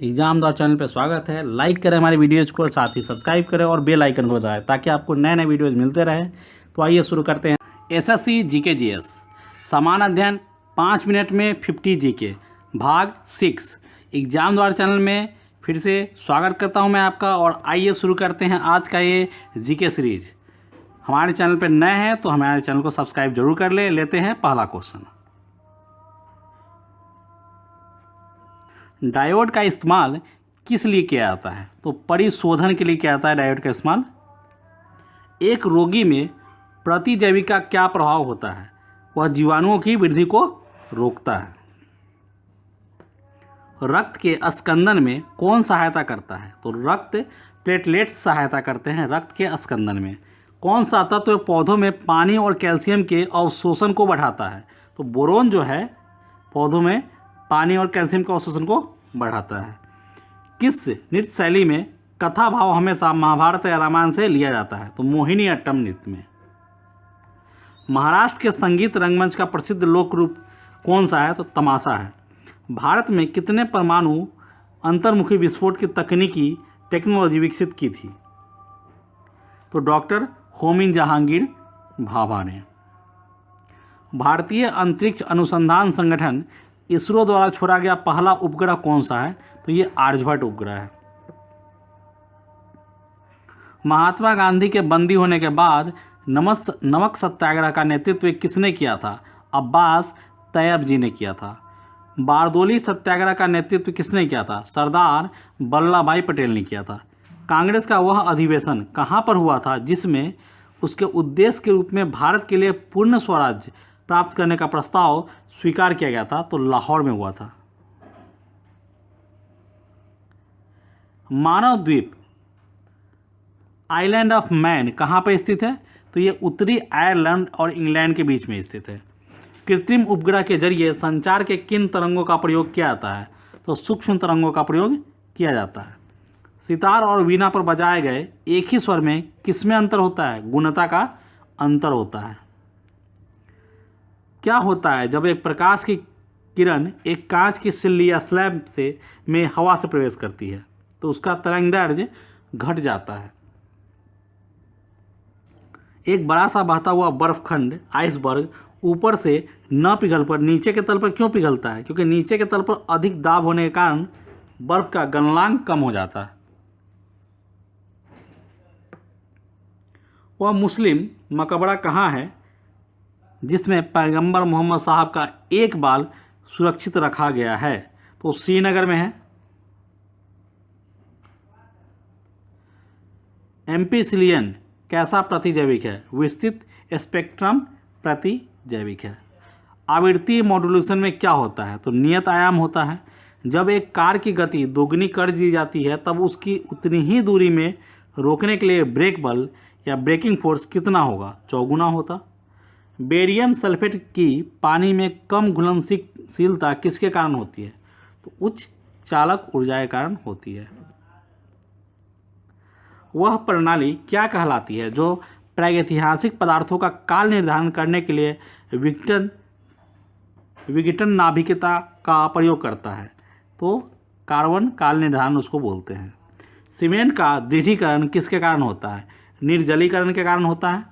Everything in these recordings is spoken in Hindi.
एग्जाम द्वारा चैनल पर स्वागत है। लाइक करें हमारे वीडियोज़ को और साथ ही सब्सक्राइब करें और बेल आइकन को दबाएं ताकि आपको नए नए वीडियोज़ मिलते रहें। तो आइए शुरू करते हैं। एसएससी जीके जीएस समान अध्ययन 5 मिनट में 50 जीके भाग 6 एग्जाम द्वारा चैनल में फिर से स्वागत करता हूं मैं आपका। और आइए शुरू करते हैं आज का ये जीके सीरीज। हमारे चैनल पर नए हैं तो हमारे चैनल को सब्सक्राइब जरूर कर लेते हैं पहला क्वेश्चन। डायोड का इस्तेमाल किस लिए किया जाता है? तो परिशोधन के लिए किया जाता है डायोड का इस्तेमाल। एक रोगी में प्रतिजैविक का क्या प्रभाव होता है? वह जीवाणुओं की वृद्धि को रोकता है। रक्त के स्कंदन में कौन सहायता करता है? तो रक्त प्लेटलेट्स सहायता करते हैं रक्त के स्कंदन में। कौन सा तत्व पौधों में पानी और कैल्शियम के अवशोषण को बढ़ाता है? तो बोरोन जो है पौधों में पानी और कैल्शियम के अवशोषण को बढ़ाता है। किस नृत्य शैली में कथा भाव हमेशा महाभारत या रामायण से लिया जाता है? तो मोहिनी अट्टम नृत्य में। महाराष्ट्र के संगीत रंगमंच का प्रसिद्ध लोक रूप कौन सा है? तो तमाशा है। भारत में कितने परमाणु अंतर्मुखी विस्फोट की तकनीकी टेक्नोलॉजी विकसित की थी? तो डॉक्टर होमी जहांगीर भाभा ने। भारतीय अंतरिक्ष अनुसंधान संगठन इसरो द्वारा छोड़ा गया पहला उपग्रह कौन सा है? तो ये आर्यभट्ट उपग्रह है। महात्मा गांधी के बंदी होने के बाद नमक सत्याग्रह का नेतृत्व किसने किया था? अब्बास तैयब जी ने किया था। बारदोली सत्याग्रह का नेतृत्व किसने किया था? सरदार वल्लभ भाई पटेल ने किया था। कांग्रेस का वह अधिवेशन कहाँ पर हुआ था जिसमें उसके उद्देश्य के रूप में भारत के लिए पूर्ण स्वराज्य प्राप्त करने का प्रस्ताव स्वीकार किया गया था? तो लाहौर में हुआ था। मानव द्वीप आइलैंड ऑफ मैन कहाँ पर स्थित है? तो ये उत्तरी आयरलैंड और इंग्लैंड के बीच में स्थित है। कृत्रिम उपग्रह के जरिए संचार के किन तरंगों का प्रयोग किया जाता है? तो सूक्ष्म तरंगों का प्रयोग किया जाता है। सितार और वीणा पर बजाए गए एक ही स्वर में किसमें अंतर होता है? गुणता का अंतर होता है। क्या होता है जब एक प्रकाश की किरण एक कांच की सिल्ली या स्लैब में हवा से प्रवेश करती है? तो उसका तरंगदैर्घ्य घट जाता है। एक बड़ा सा बहता हुआ बर्फखंड आइसबर्ग ऊपर से न पिघल पर नीचे के तल पर क्यों पिघलता है? क्योंकि नीचे के तल पर अधिक दाब होने के कारण बर्फ का गलनांक कम हो जाता है। वह मुस्लिम मकबरा कहाँ है जिसमें पैगंबर मोहम्मद साहब का एक बाल सुरक्षित रखा गया है? तो श्रीनगर में है। एम्पिसिलियन कैसा प्रतिजैविक है? विस्तृत स्पेक्ट्रम प्रतिजैविक है। आवृत्ति मॉड्यूलेशन में क्या होता है? तो नियत आयाम होता है। जब एक कार की गति दोगुनी कर दी जाती है तब उसकी उतनी ही दूरी में रोकने के लिए ब्रेक बल या ब्रेकिंग फोर्स कितना होगा? चौगुना होता। बेरियम सल्फेट की पानी में कम घुलनशीलता किसके कारण होती है? तो उच्च चालक ऊर्जा के कारण होती है। वह प्रणाली क्या कहलाती है जो प्रागैतिहासिक पदार्थों का काल निर्धारण करने के लिए विघटन नाभिकता का प्रयोग करता है? तो कार्बन काल निर्धारण उसको बोलते हैं। सीमेंट का दृढ़ीकरण किसके कारण होता है? निर्जलीकरण के कारण होता है।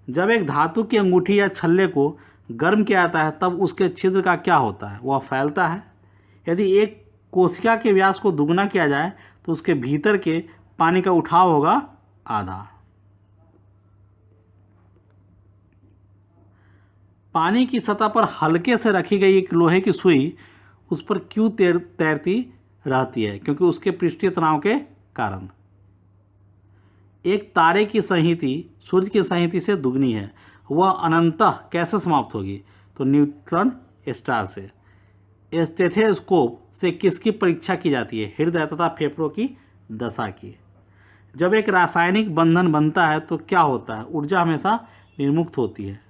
जब एक धातु की अंगूठी या छल्ले को गर्म किया जाता है तब उसके छिद्र का क्या होता है? वह फैलता है। यदि एक कोशिका के व्यास को दुगना किया जाए तो उसके भीतर के पानी का उठाव होगा आधा। पानी की सतह पर हल्के से रखी गई एक लोहे की सुई उस पर क्यों तैरती रहती है? क्योंकि उसके पृष्ठीय तनाव के कारण। एक तारे की संहति सूर्य की संहति से दुगनी है, वह अनंतः कैसे समाप्त होगी? तो न्यूट्रॉन स्टार से। स्टेथोस्कोप से किसकी परीक्षा की जाती है? हृदय तथा फेफड़ों की दशा की। जब एक रासायनिक बंधन बनता है तो क्या होता है? ऊर्जा हमेशा निर्मुक्त होती है।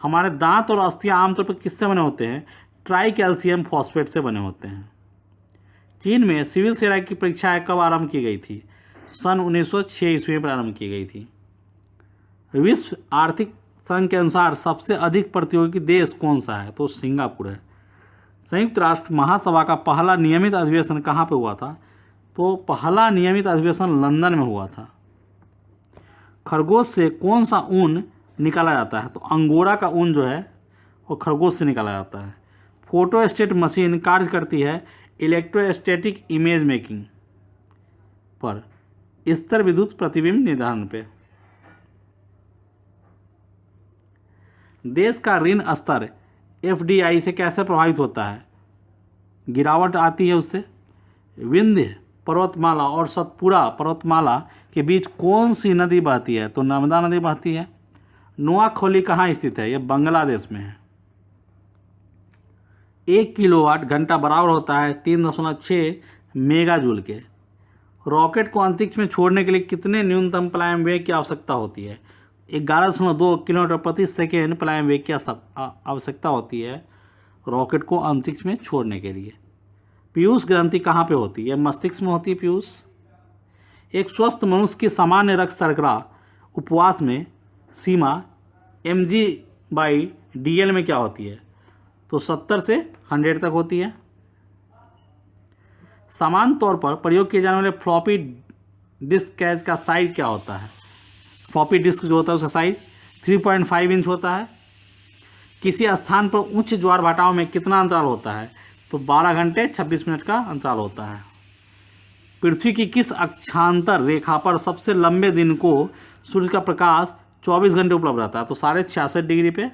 हमारे दांत और अस्थियां आमतौर पर किससे बने होते हैं? ट्राई कैल्शियम फॉस्फेट से बने होते हैं। चीन में सिविल सेवा की परीक्षाएं कब आरंभ की गई थी? सन 1906 ईस्वी में प्रारंभ की गई थी। विश्व आर्थिक संघ के अनुसार सबसे अधिक प्रतियोगी देश कौन सा है? तो सिंगापुर है। संयुक्त राष्ट्र महासभा का पहला नियमित अधिवेशन कहाँ पे हुआ था? तो पहला नियमित अधिवेशन लंदन में हुआ था। खरगोश से कौन सा ऊन निकाला जाता है? तो अंगोरा का ऊन जो है वो खरगोश से निकाला जाता है। फोटोस्टेट मशीन कार्य करती है इलेक्ट्रोस्टैटिक इमेज मेकिंग पर, स्तर विद्युत प्रतिबिंब निर्धारण पे। देश का ऋण स्तर एफडीआई से कैसे प्रभावित होता है? गिरावट आती है उससे। विंध्य पर्वतमाला और सतपुड़ा पर्वतमाला के बीच कौन सी नदी बहती है? तो नर्मदा नदी बहती है। नोआखोली कहाँ स्थित है? यह बांग्लादेश में है। 1 किलोवाट घंटा बराबर होता है 3.6 मेगा जूल के। रॉकेट को अंतरिक्ष में छोड़ने के लिए कितने न्यूनतम पलायन वेग की आवश्यकता होती है? 11.2 किलोमीटर प्रति सेकेंड पलायन वेग की आवश्यकता होती है रॉकेट को अंतरिक्ष में छोड़ने के लिए। पीयूष ग्रंथि कहाँ पे होती है? मस्तिष्क में होती है पीयूष। एक स्वस्थ मनुष्य की सामान्य रक्त शर्करा उपवास में सीमा mg/dl में क्या होती है? तो 70 से 100 तक होती है। सामान्य तौर पर प्रयोग किए जाने वाले फ्लॉपी डिस्क कैच का साइज क्या होता है? फ्लॉपी डिस्क जो होता है उसका साइज 3.5 इंच होता है। किसी स्थान पर उच्च ज्वार भाटाओं में कितना अंतराल होता है? तो 12 घंटे 26 मिनट का अंतराल होता है। पृथ्वी की किस अक्षांतर रेखा पर सबसे लंबे दिन को सूर्य का प्रकाश 24 घंटे उपलब्ध रहता है? तो 66.5 डिग्री पे।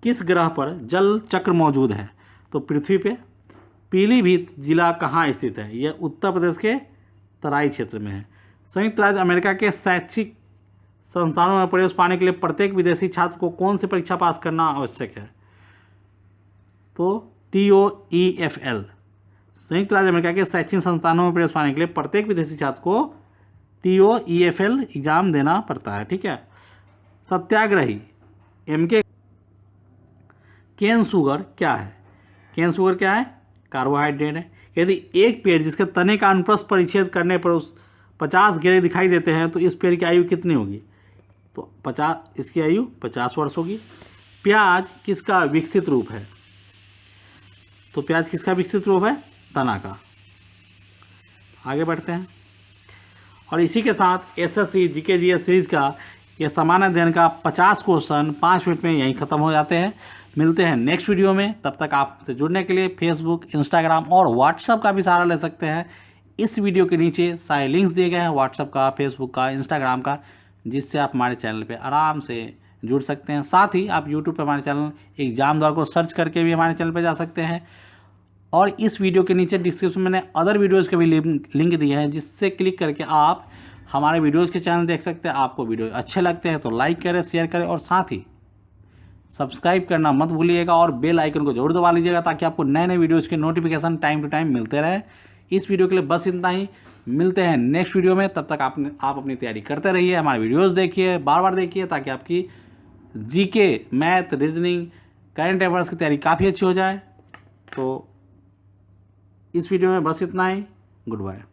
किस ग्रह पर जल चक्र मौजूद है? तो पृथ्वी पे। पीलीभीत जिला कहाँ स्थित है? यह उत्तर प्रदेश के तराई क्षेत्र में है। संयुक्त राज्य अमेरिका के शैक्षिक संस्थानों में प्रवेश पाने के लिए प्रत्येक विदेशी छात्र को कौन सी परीक्षा पास करना आवश्यक है? तो TOEFL। संयुक्त राज्य अमेरिका के शैक्षिक संस्थानों में प्रवेश पाने के लिए प्रत्येक विदेशी छात्र को TOEFL एग्जाम देना पड़ता है। ठीक है। सत्याग्रही MK। केन शुगर क्या है? केन शुगर क्या है? कार्बोहाइड्रेट है। यदि एक पेड़ जिसके तने का अनुप्रस्थ परिच्छेद करने पर उस 50 घेरे दिखाई देते हैं तो इस पेड़ की आयु कितनी होगी? तो 50, इसकी आयु 50 वर्ष होगी। प्याज किसका विकसित रूप है? तो प्याज किसका विकसित रूप है? तना का। आगे बढ़ते हैं और इसी के साथ SSC GK GS सीरीज का यह सामान्य अध्ययन का 50 क्वेश्चन 5 मिनट में यहीं ख़त्म हो जाते हैं। मिलते हैं नेक्स्ट वीडियो में। तब तक आपसे जुड़ने के लिए फेसबुक, इंस्टाग्राम और व्हाट्सएप का भी सहारा ले सकते हैं। इस वीडियो के नीचे सारे लिंक्स दिए गए हैं व्हाट्सएप का, फेसबुक का, इंस्टाग्राम का, जिससे आप हमारे चैनल पे आराम से जुड़ सकते हैं। साथ ही आप यूट्यूब पे हमारे चैनल एग्जाम द्वार को सर्च करके भी हमारे चैनल पे जा सकते हैं। और इस वीडियो के नीचे डिस्क्रिप्शन में मैंने अदर वीडियोज़ के भी लिंक दिए हैं, जिससे क्लिक करके आप हमारे वीडियोज़ के चैनल देख सकते हैं। आपको वीडियो अच्छे लगते हैं तो लाइक करें, शेयर करें और साथ ही सब्सक्राइब करना मत भूलिएगा और बेल आइकन को जरूर दबा लीजिएगा, ताकि आपको नए नए वीडियोज़ के नोटिफिकेशन टाइम टू टाइम मिलते रहे। इस वीडियो के लिए बस इतना ही। मिलते हैं नेक्स्ट वीडियो में। तब तक आप अपनी तैयारी करते रहिए, हमारे वीडियोस देखिए, बार बार देखिए, ताकि आपकी GK, math, reasoning, current affairs की तैयारी काफ़ी अच्छी हो जाए। तो इस वीडियो में बस इतना ही। Good bye.